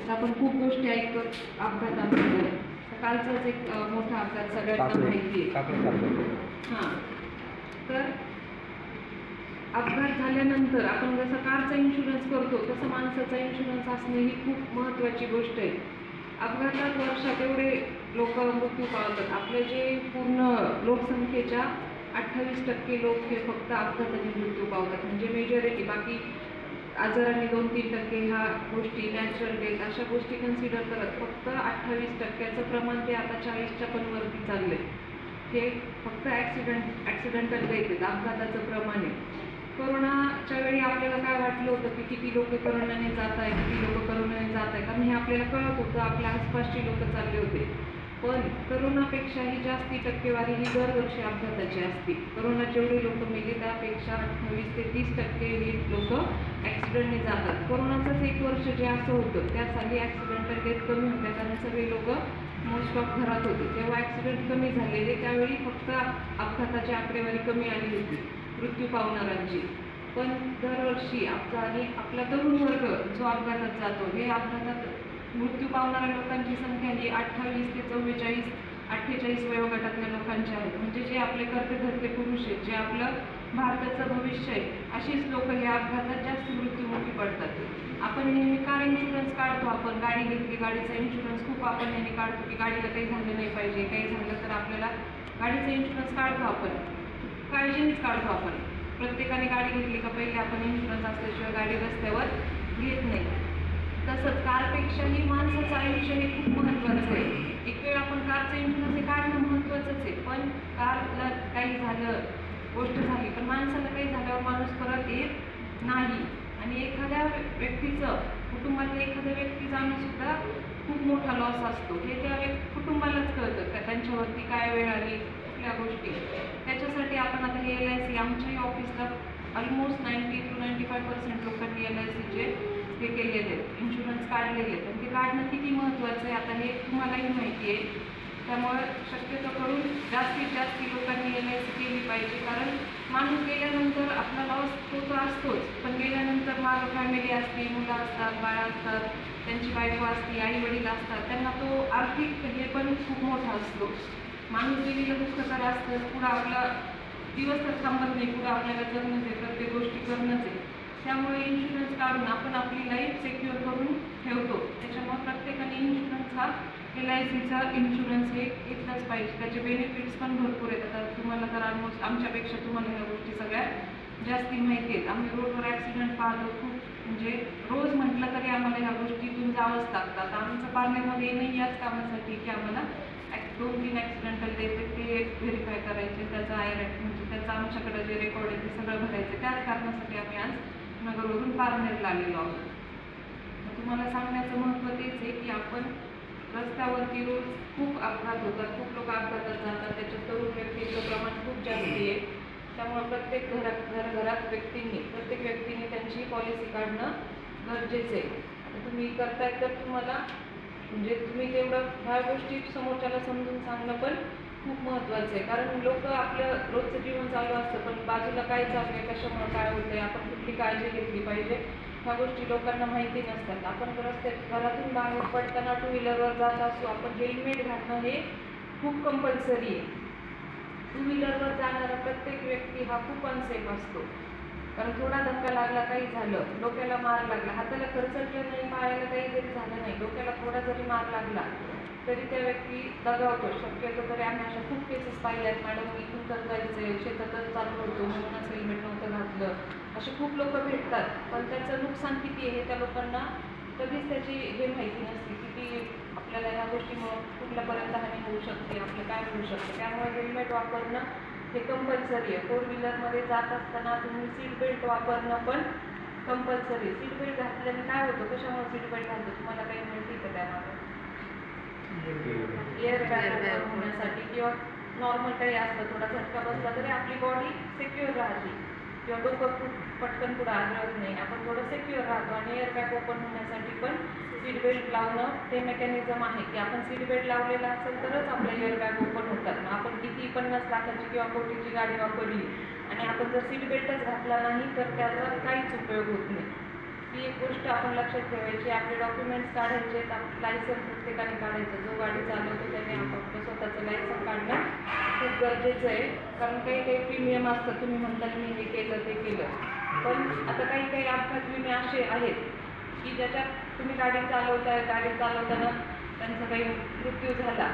आता आपण खूप गोष्टी ऐकतो अपघाताबद्दल. कालचाच एक मोठा अपघात सगळ्यांना माहिती आहे. हां, तर अपघात झाल्यानंतर आपण जसं कारचा इन्शुरन्स करतो तसं माणसाचा इन्शुरन्स असणे ही खूप महत्त्वाची गोष्ट आहे. अपघातात वर्षात एवढे लोक मृत्यू पावतात. आपले जे पूर्ण लोकसंख्येच्या 28% लोक हे फक्त अपघाताने मृत्यू पावतात, म्हणजे मेजॉरिटी. बाकी आजारांनी 2-3% ह्या गोष्टी, नॅचरल डेथ अशा गोष्टी कन्सिडर करत फक्त 28%चं प्रमाण ते आता 40च्या पण वरती चाललंय. हे फक्त ॲक्सिडेंटल डेथ आहेत, अपघाताचं प्रमाण आहे. कोरोनाच्या वेळी आपल्याला काय वाटलं होतं की किती लोक कोरोनाने जात आहे, किती लोक कोरोनाने जात आहे, कारण हे आपल्याला कळत होतं, आपल्या आसपासची लोक चालले होते. पण कोरोनापेक्षाही जास्ती टक्केवारी ही दरवर्षी अपघाताची असते. कोरोनात जेवढे लोक मेले त्यापेक्षा 28 ते 30% ही लोक ॲक्सिडेंटने जातात. कोरोनाचंच एक वर्ष जे असं होतं त्या साली ॲक्सिडेंटल डेथ कमी होत्या, कारण सगळे लोक मोस्ट ऑफ घरात होते. जेव्हा ॲक्सिडेंट कमी झालेले त्यावेळी फक्त अपघाताची आकडेवारी कमी आली होती मृत्यू पावणाऱ्यांची. पण दरवर्षी आपला तरुण वर्ग जो अपघातात जातो, हे अपघातात मृत्यू पावणाऱ्या लोकांची संख्या ही 28 ते 44-48 वयोगटातल्या लोकांची आहे. म्हणजे जे आपले कर्ते पुरुष आहेत, जे आपलं भारताचं भविष्य आहे, अशीच लोक हे अपघातात जास्त मृत्युमुखी पडतात. आपण नेहमी कार इन्शुरन्स काढतो, आपण गाडी घेतली, गाडीचा इन्शुरन्स खूप आपण नेहमी काढतो की गाडीला काही झालं नाही पाहिजे, काही झालं तर आपल्याला गाडीचा इन्शुरन्स काढतो. आपण काळजीनेच काढतो. आपण प्रत्येकाने गाडी घेतली का पहिले आपण इन्शुरन्स असल्याशिवाय गाडी रस्त्यावर घेत नाही. तसंच कारपेक्षाही माणसाचं आयुष्य हे खूप महत्त्वाचं आहे. एक वेळ आपण कारचं इन्शुरन्स हे काढणं महत्त्वाचंच आहे, पण कारला काही झालं, गोष्ट झाली, पण माणसाला काही झाल्यावर माणूस परत येत नाही. आणि एखाद्या व्यक्तीचं, कुटुंबातल्या एखाद्या व्यक्ती जाणं सुद्धा खूप मोठा लॉस असतो. हे त्या कुटुंबालाच कळतं का त्यांच्यावरती काय वेळ आली, कुठल्या गोष्टी. त्याच्यासाठी आपण आता हे LIC, आमच्याही ऑफिसला ऑलमोस्ट 90 to 95% लोकांनी LICचे हे केलेले आहेत, इन्शुरन्स काढलेले आहेत. आणि ते काढणं किती महत्त्वाचं आहे आता हे तुम्हालाही माहिती आहे. त्यामुळे शक्यतो करून जास्तीत जास्त लोकांनी LIC केली पाहिजे, कारण माणूस गेल्यानंतर आपला लॉस तो तर असतोच, पण गेल्यानंतर मागं फॅमिली असते, मुलं असतात, बाळं असतात, त्यांची बायको असते, आई वडील असतात, त्यांना तो आर्थिक हे पण खूप मोठा असतो. माणूस गेलेलं दुःख तर असतं, पुढं आपला दिवस तर थांबत नाही, पुढं आपल्याला जगणंच आहे, प्रत्येक गोष्टी करणंच आहे. त्यामुळे इन्शुरन्स काढून आपण आपली लाईफ सिक्युअर करून ठेवतो. त्याच्यामुळे प्रत्येकाने इन्शुरन्स हा LICचा इन्शुरन्स हे घेतलाच पाहिजे. त्याचे बेनिफिट्स पण भरपूर आहेत. आता तुम्हाला तर ऑलमोस्ट आमच्यापेक्षा तुम्हाला ह्या गोष्टी सगळ्यात जास्ती माहिती आहेत. आम्ही रोडवर ॲक्सिडेंट पाहतो खूप, म्हणजे रोज म्हटलं तरी आम्हाला ह्या गोष्टीतून जावंच लागतात. आमचं पार्लरमध्ये नाही याच कामासाठी की आम्हाला 2-3 ॲक्सिडेंटल द्यायचे, ते व्हेरीफाय करायचे, त्याचा म्हणजे त्याचं आमच्याकडे जे रेकॉर्ड आहे ते सगळं भरायचं. त्याच कारणासाठी आम्ही आज नगरवरून पारनेरला आलेलो आहोत. तुम्हाला सांगण्याचं महत्त्व तेच आहे की आपण रस्त्यावरती रोज खूप अपघात होतात, खूप लोक अपघातात जातात. त्याच्यात तरुण व्यक्तीचं प्रमाण खूप जास्ती आहे. त्यामुळे प्रत्येक घरात प्रत्येक व्यक्तीने त्यांची पॉलिसी काढणं गरजेचं आहे. तुम्ही करताय तर तुम्हाला म्हणजे तुम्ही तेवढं ह्या गोष्टी समोरच्याला समजून सांगणं पण खूप महत्त्वाचं आहे. कारण लोक आपलं रोजचं जीवन चालू असतं, पण बाजूला काय चालू आहे, कशामुळे काय होतंय, आपण कुठली काळजी घेतली पाहिजे, ह्या गोष्टी लोकांना माहिती नसतात. आपण घरातून बाहेर पडताना 2 व्हीलरवर जात असतो, आपण हेल्मेट घालणं हे खूप कंपल्सरी आहे. 2 व्हीलरवर जाणारा प्रत्येक व्यक्ती हा खूप अनसेफ असतो. कारण थोडा धक्का लागला, काही झालं, डोक्याला मार लागला, हाताला खरचटलं नाही, पायाला काही जरी झालं नाही, डोक्याला थोडा जरी मार लागला तरी त्या व्यक्ती दगावतो. शक्यतो तरी आम्ही अशा खूप केसेस पाहिल्या आहेत. मॅडम इथून तर जायचं, शेतातच चालू होतो म्हणूनच हेल्मेट नव्हतं घातलं, असे खूप लोक भेटतात. पण त्याचं नुकसान किती आहे हे त्या लोकांना कधीच त्याची हे माहिती नसते, किती आपल्याला ह्या गोष्टीमुळं कुठल्यापर्यंत हानी होऊ शकते, आपलं काय होऊ शकतं. त्यामुळे हेल्मेट वापरणं हे कंपल्सरी आहे. 4 व्हीलरमध्ये जात असताना तुम्ही सीट बेल्ट वापरणं पण कंपल्सरी. सीट बेल्ट घातल्याने काय होतं, कशामुळे सीट बेल्ट घालतो तुम्हाला काही माहिती का त्यामध्ये? एअर बॅग होण्यासाठी, किंवा नॉर्मल काही असलं, थोडा झटका बसला तरी आपली बॉडी सिक्युअर राहते, किंवा डोकं पटकन पुढे आढळत नाही, आपण थोडं सिक्युअर राहतो. आणि एअर बॅग ओपन होण्यासाठी पण सीट बेल्ट लावणं ते मेकॅनिझम आहे की आपण सीट बेल्ट लावलेला असेल तरच आपल्या एअर बॅग ओपन होतात. आपण किती 50 लाखाची किंवा कोटीची गाडी वापरली आणि आपण जर सीट बेल्टच घातला नाही तर त्याचा काहीच उपयोग होत नाही. ही एक गोष्ट आपण लक्षात ठेवायची. आपले डॉक्युमेंट्स काढायचे, लायसन प्रत्येकाने काढायचं. जो गाडी चालवतो त्याने आपलं स्वतःचं लायसन काढणं खूप गरजेचं आहे. कारण काही काही प्रीमियम असतं, तुम्ही म्हणता की मी हे केलं ते केलं, पण आता काही काही अपघात विमे असे आहेत की ज्याच्यात तुम्ही गाडी चालवताय, गाडी चालवताना त्यांचा काही मृत्यू झाला,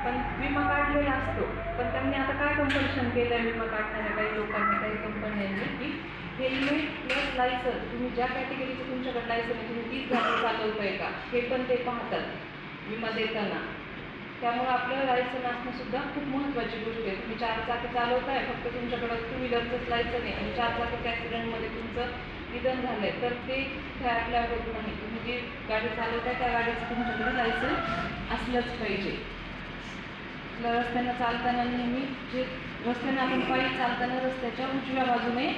पण विमा काढलेला असतो. पण त्यांनी आता काय कंपल्शन केलं आहे विमा काढणाऱ्या काही लोकांनी, काही कंपन्यांनी, की हेल्मेट प्लस लायसन, तुम्ही ज्या कॅटेगरीचं तुमच्याकडे लायसन आहे तुम्ही तीच गाडी चालवताय का हे पण ते पाहतात विमा देताना. त्यामुळे आपलं लायसन असणं सुद्धा खूप महत्त्वाची गोष्ट आहे. तुम्ही 4 चाकी चालवताय, फक्त तुमच्याकडं टू व्हीलरचंच लायसन आहे आणि 4 चाकीच्या ॲक्सिडेंटमध्ये तुमचं निधन झालं आहे, तर ते अप्लाय होत नाही. तुम्ही जी गाडी चालवताय त्या गाडीचं तुमच्याकडे लायसन असलंच पाहिजे. रस्त्यानं चालताना नेहमी जे रस्त्यानं आपण पायी चालताना रस्त्याच्या उजव्या बाजूने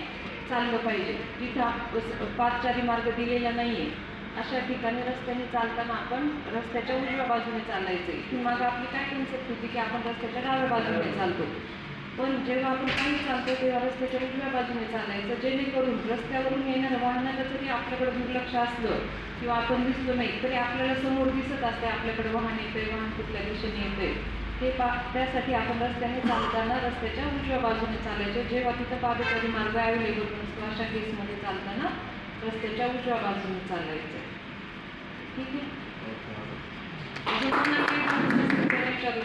चाललं पाहिजे. जिथं पादचारी मार्ग दिलेला नाही आहे अशा ठिकाणी रस्त्याने चालताना आपण रस्त्याच्या उजव्या बाजूने चालायचं. इथून मागं आपली काय कन्सेप्ट होती की आपण रस्त्याच्या डाव्या बाजूने चालतो, पण जेव्हा आपण पायी चालतो तेव्हा रस्त्याच्या उजव्या बाजूने चालायचं, जेणेकरून रस्त्यावरून येणाऱ्या वाहनाचं जरी आपल्याकडे दुर्लक्ष असलं किंवा आपण दिसलो नाही तरी आपल्याला समोर दिसत असते आपल्याकडे वाहन येतंय, वाहन कुठल्या दिशेने येतंय ते त्यासाठी आपण रस्त्याने चालताना रस्त्याच्या उजव्या बाजूने चालायचे. जेव्हा तिथं पादचारी मार्ग अवेलेबल नसतो अशा केसमध्ये चालताना रस्त्याच्या उजव्या बाजूने चालायचं. ठीक आहे.